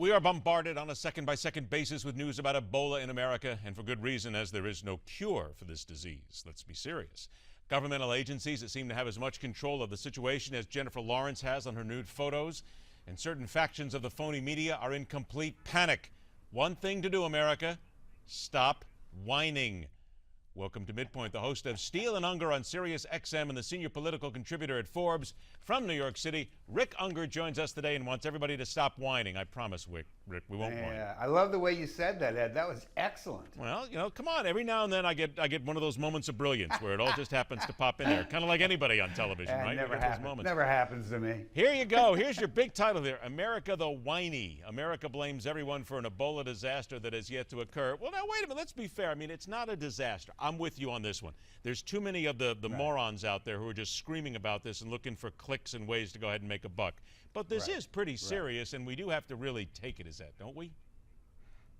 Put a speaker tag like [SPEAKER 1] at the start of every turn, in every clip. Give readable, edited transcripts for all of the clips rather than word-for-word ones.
[SPEAKER 1] We are bombarded on a second-by-second basis with news about Ebola in America, and for good reason, as there is no cure for this disease. Let's be serious. Governmental agencies that seem to have as much control of the situation as Jennifer Lawrence has on her nude photos, and certain factions of the phony media are in complete panic. One thing to do, America: stop whining. Welcome to Midpoint, the host of Steele and Ungar on Sirius XM and the senior political contributor at Forbes. From New York City, Rick Ungar joins us today and wants everybody to stop whining. I promise, Rick, we won't whine.
[SPEAKER 2] Yeah, I love the way you said that, Ed. That was excellent.
[SPEAKER 1] Well, you know, come on. Every now and then I get one of those moments of brilliance where it all just happens to pop in there. Kind of like anybody on television, right?
[SPEAKER 2] Never happens. Never happens to me.
[SPEAKER 1] Here you go. Here's your big title there. America the Whiny. America blames everyone for an Ebola disaster that has yet to occur. Well, now, wait a minute. Let's be fair. I mean, it's not a disaster. I'm with you on this one. There's too many of the right. morons out there who are just screaming about this and looking for clicks and ways to go ahead and make a buck. But this is pretty serious, and we do have to really take it as that, don't we?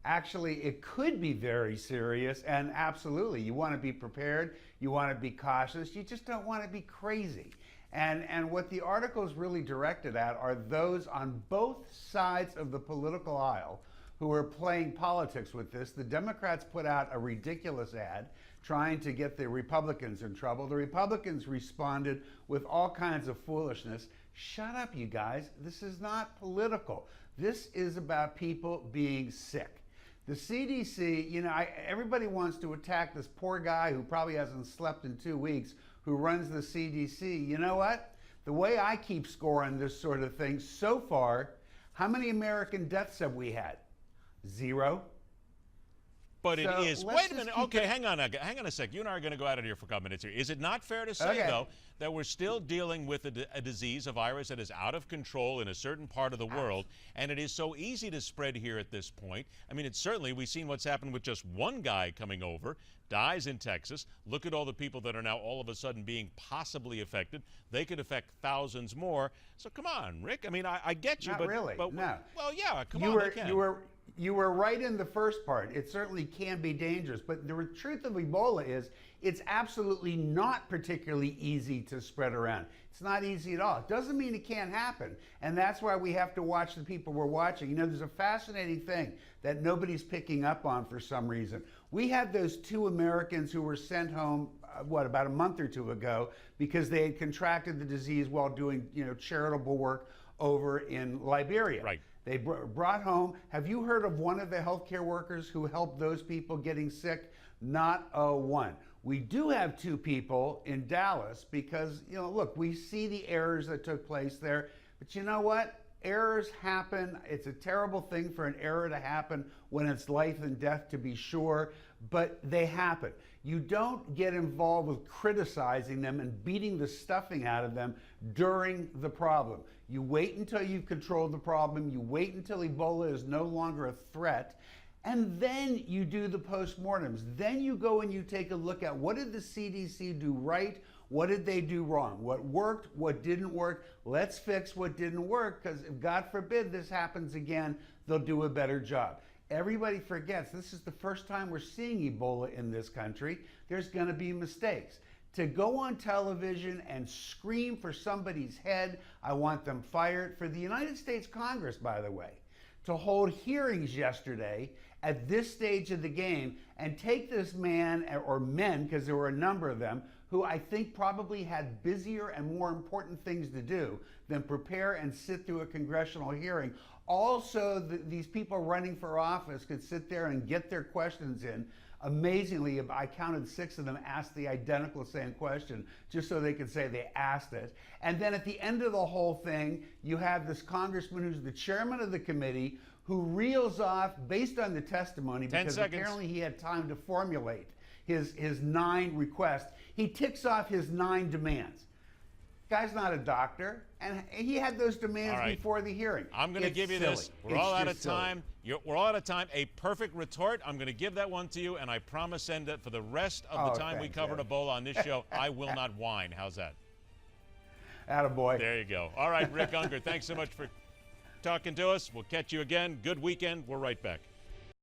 [SPEAKER 2] Actually, it could be very serious, and absolutely. You want to be prepared. You want to be cautious. You just don't want to be crazy. And what the article is really directed at are those on both sides of the political aisle who are playing politics with this. The Democrats put out a ridiculous ad trying to get the Republicans in trouble. The Republicans responded with all kinds of foolishness. Shut up, you guys. This is not political. This is about people being sick. The CDC, you know, everybody wants to attack this poor guy who probably hasn't slept in 2 weeks, who runs the CDC. You know what? The way I keep score on this sort of thing, so far, how many American deaths have we had? 0.
[SPEAKER 1] But it is. Wait a minute. Okay, hang on a sec. You and I are going to go out of here for a couple minutes here. Is it not fair to say, though, that we're still dealing with a disease, a virus that is out of control in a certain part of the world, and it is so easy to spread here at this point? I mean, it's certainly, we've seen what's happened with just one guy coming over, dies in Texas. Look at all the people that are now all of a sudden being possibly affected. They could affect thousands more. So come on, Rick. I mean, I get you,
[SPEAKER 2] not really.
[SPEAKER 1] But
[SPEAKER 2] no.
[SPEAKER 1] Well, yeah. Come on.
[SPEAKER 2] You were right in the first part. It certainly can be dangerous, but the truth of Ebola is it's absolutely not particularly easy to spread around. It's not easy at all. It doesn't mean it can't happen, and that's why we have to watch the people we're watching. You know, there's a fascinating thing that nobody's picking up on for some reason. We had those 2 Americans who were sent home, about a month or 2 ago, because they had contracted the disease while doing, charitable work over in Liberia.
[SPEAKER 1] Right.
[SPEAKER 2] They brought home. Have you heard of one of the healthcare workers who helped those people getting sick? Not a one. We do have 2 people in Dallas because, look, we see the errors that took place there. But you know what? Errors happen. It's a terrible thing for an error to happen when it's life and death, to be sure, but they happen. You don't get involved with criticizing them and beating the stuffing out of them during the problem. You wait until you've controlled the problem. You wait until Ebola is no longer a threat. And then you do the postmortems. Then you go and you take a look at what did the CDC do right? What did they do wrong? What worked? What didn't work? Let's fix what didn't work, because if God forbid this happens again, they'll do a better job. Everybody forgets this is the first time we're seeing Ebola in this country. There's going to be mistakes. To go on television and scream for somebody's head, I want them fired. For the United States Congress, by the way, to hold hearings yesterday at this stage of the game and take this man, or men, because there were a number of them, who I think probably had busier and more important things to do than prepare and sit through a congressional hearing. Also, these people running for office could sit there and get their questions in. Amazingly, I counted 6 of them asked the identical same question, just so they could say they asked it. And then at the end of the whole thing, you have this congressman who's the chairman of the committee who reels off, based on the testimony, because apparently he had time to formulate his 9 requests. He ticks off his 9 demands. Guy's not a doctor, and he had those demands before the hearing.
[SPEAKER 1] I'm going to give you this. We're all out of time. We're all out of time. A perfect retort. I'm going to give that one to you, and I promise, Send that for the rest of the time we covered Ebola on this show, I will not whine. How's that?
[SPEAKER 2] Attaboy.
[SPEAKER 1] There you go. All right, Rick Ungar, thanks so much for talking to us. We'll catch you again. Good weekend. We're right back.